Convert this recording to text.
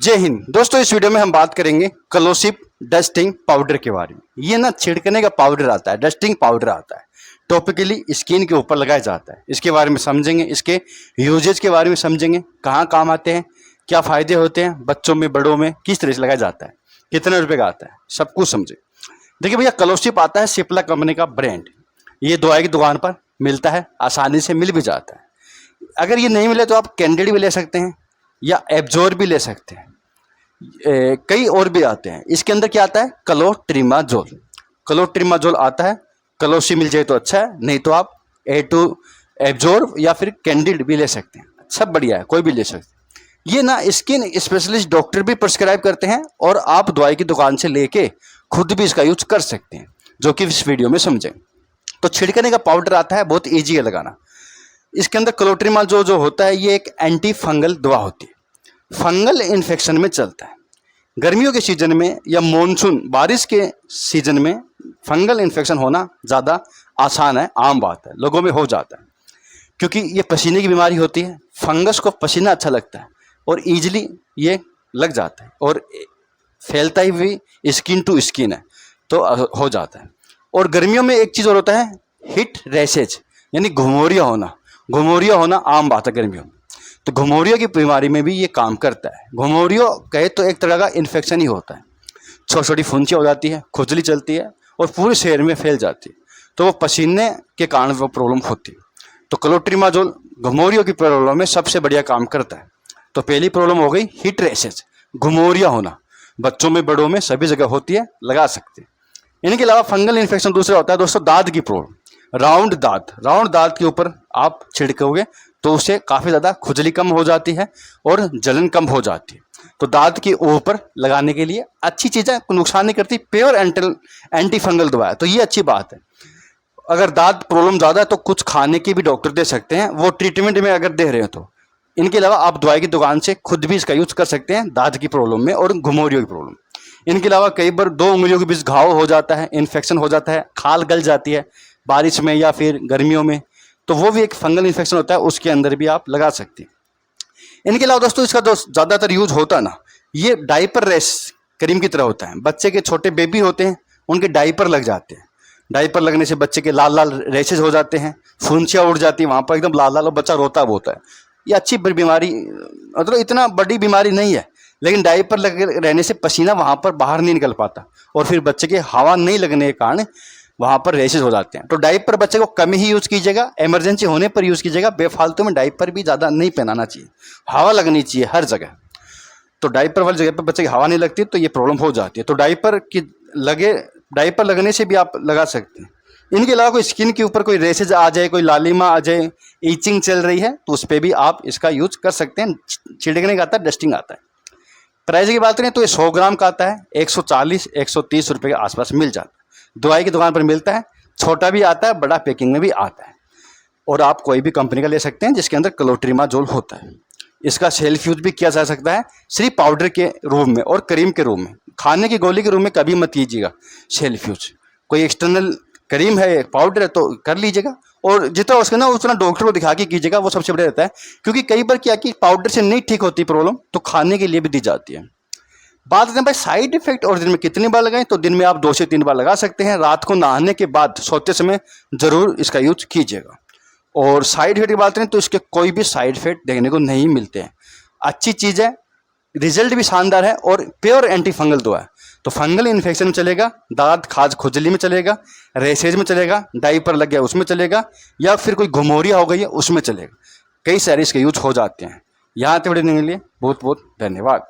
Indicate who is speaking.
Speaker 1: जय हिंद दोस्तों, इस वीडियो में हम बात करेंगे कलोसिप डस्टिंग पाउडर के बारे में। ये ना छिड़कने का पाउडर आता है, डस्टिंग पाउडर आता है, टॉपिकली स्किन के ऊपर लगाया जाता है। इसके बारे में समझेंगे, इसके यूजेज के बारे में समझेंगे, कहाँ काम आते हैं, क्या फायदे होते हैं, बच्चों में बड़ों में किस तरह से लगाया जाता है, कितने रुपए का आता है, सब कुछ समझे। देखिए भैया, कलोसिप आता है सिप्ला कंपनी का ब्रांड। ये दवाई की दुकान पर मिलता है, आसानी से मिल भी जाता है। अगर ये नहीं मिले तो आप कैंडिड भी ले सकते हैं या एब्जोर भी ले सकते हैं। कई और भी आते हैं। इसके अंदर क्या आता है, क्लोट्रिमाजोल। क्लोट्रिमाजोल आता है। कलोसी मिल जाए तो अच्छा है, नहीं तो आप A2 एब्जोर या फिर कैंडिड भी ले सकते हैं। सब बढ़िया है, कोई भी ले सकते हैं। ये ना स्किन स्पेशलिस्ट डॉक्टर भी प्रिस्क्राइब करते हैं और आप दवाई की दुकान से लेके खुद भी इसका यूज कर सकते हैं, जो कि इस वीडियो में समझें। तो छिड़कने का पाउडर आता है, बहुत ईजी है लगाना। इसके अंदर क्लोट्रिमाजोल जो होता है, ये एक एंटी फंगल दवा होती है, फंगल इन्फेक्शन में चलता है। गर्मियों के सीजन में या मॉनसून बारिश के सीजन में फंगल इन्फेक्शन होना ज़्यादा आसान है, आम बात है, लोगों में हो जाता है, क्योंकि ये पसीने की बीमारी होती है। फंगस को पसीना अच्छा लगता है और ईजिली ये लग जाता है और फैलता ही भी स्किन टू स्किन है, तो हो जाता है। और गर्मियों में एक चीज़ और होता है, हिट रैशेज, यानी घुमोरिया होना आम बात है गर्मियों में। तो घुमोरिया की बीमारी में भी ये काम करता है। घुमोरिया कहे तो एक तरह का इन्फेक्शन ही होता है। छोटी छोटी फुंसियाँ हो जाती है, खुजली चलती है और पूरे शरीर में फैल जाती है, तो वो पसीने के कारण वो प्रॉब्लम होती है। तो क्लोट्रिमाजोल घुमोरिया की प्रॉब्लम में सबसे बढ़िया काम करता है। तो पहली प्रॉब्लम हो गई हिट रैशेज, घुमोरिया होना, बच्चों में बड़ों में सभी जगह होती है, लगा सकते हैं। इनके अलावा फंगल इन्फेक्शन दूसरा होता है दोस्तों, दांत की प्रॉब्लम। राउंड दांत के ऊपर आप छिड़कोगे तो उससे काफ़ी ज़्यादा खुजली कम हो जाती है और जलन कम हो जाती है। तो दांत के ऊपर लगाने के लिए अच्छी चीज़ें, नुकसान नहीं करती, प्योर एंटी फंगल दवा है, तो ये अच्छी बात है। अगर दांत प्रॉब्लम ज़्यादा है तो कुछ खाने की भी डॉक्टर दे सकते हैं, वो ट्रीटमेंट में अगर दे रहे हो तो। इनके अलावा आप दवाई की दुकान से खुद भी इसका यूज़ कर सकते हैं दांत की प्रॉब्लम में और घुमोरियों की प्रॉब्लम। इनके अलावा कई बार 2 उंगलियों के बीच घाव हो जाता है, इन्फेक्शन हो जाता है, खाल गल जाती है बारिश में या फिर गर्मियों में, तो वो भी एक फंगल इन्फेक्शन होता है, उसके अंदर भी आप लगा सकते हैं। इनके अलावा दोस्तों, इसका जो ज़्यादातर यूज होता है ना, ये डाइपर रैश क्रीम की तरह होता है। बच्चे के छोटे बेबी होते हैं, उनके डाइपर लग जाते हैं। डाइपर लगने से बच्चे के लाल लाल रैशेज हो जाते हैं, फुंसियाँ उड़ जाती है वहाँ पर, एकदम लाल लाल, और बच्चा रोता होता है। ये अच्छी बीमारी, मतलब इतना बड़ी बीमारी नहीं है, लेकिन डाइपर लगे रहने से पसीना वहाँ पर बाहर नहीं निकल पाता और फिर बच्चे के हवा नहीं लगने के कारण वहाँ पर रैशेज हो जाते हैं। तो डाइपर बच्चे को कम ही यूज़ कीजिएगा, इमरजेंसी होने पर यूज़ कीजिएगा। बेफालतू में डाइपर भी ज़्यादा नहीं पहनाना चाहिए, हवा लगनी चाहिए हर जगह। तो डाइपर वाली जगह पर बच्चे की हवा नहीं लगती तो ये प्रॉब्लम हो जाती है। तो डाइपर लगने से भी आप लगा सकते हैं। इनके अलावा कोई स्किन के ऊपर कोई रैशेज आ जाए, कोई लालिमा आ जाए, ईचिंग चल रही है, तो उस पर भी आप इसका यूज कर सकते हैं। छिड़कने का आता है, डस्टिंग आता है। प्राइस की बात करें तो ये 100 ग्राम का आता है, 140-130 रुपये के आसपास मिल जाता है। दवाई की दुकान पर मिलता है, छोटा भी आता है, बड़ा पैकिंग में भी आता है। और आप कोई भी कंपनी का ले सकते हैं जिसके अंदर क्लोट्रिमाजोल होता है। इसका सेल्फ यूज भी किया जा सकता है, सिर्फ पाउडर के रूप में और क्रीम के रूप में। खाने की गोली के रूप में कभी मत कीजिएगा सेल्फ यूज। कोई एक्सटर्नल क्रीम है, पाउडर है, तो कर लीजिएगा, और जितना उसका ना उतना डॉक्टर को दिखा के कीजिएगा, वो सबसे बढ़िया रहता है। क्योंकि कई बार क्या कि पाउडर से नहीं ठीक होती प्रॉब्लम, तो खाने के लिए भी दी जाती है। बात करते हैं भाई साइड इफेक्ट, और दिन में कितनी बार लगाएं, तो दिन में आप 2 से 3 बार लगा सकते हैं। रात को नहाने के बाद सोते समय जरूर इसका यूज कीजिएगा। और साइड इफेक्ट की बात करें तो इसके कोई भी साइड इफेक्ट देखने को नहीं मिलते हैं। अच्छी चीज़ है, रिजल्ट भी शानदार है और प्योर एंटी फंगल दवा है। तो फंगल इन्फेक्शन में चलेगा, दांत खाज खुजली में चलेगा, रैशेज में चलेगा, डाइपर लग गया उसमें चलेगा, या फिर कोई घुमोरिया हो गई है उसमें चलेगा। कई सारे इसके यूज हो जाते हैं। यहाँ तक वीडियो के लिए बहुत बहुत धन्यवाद।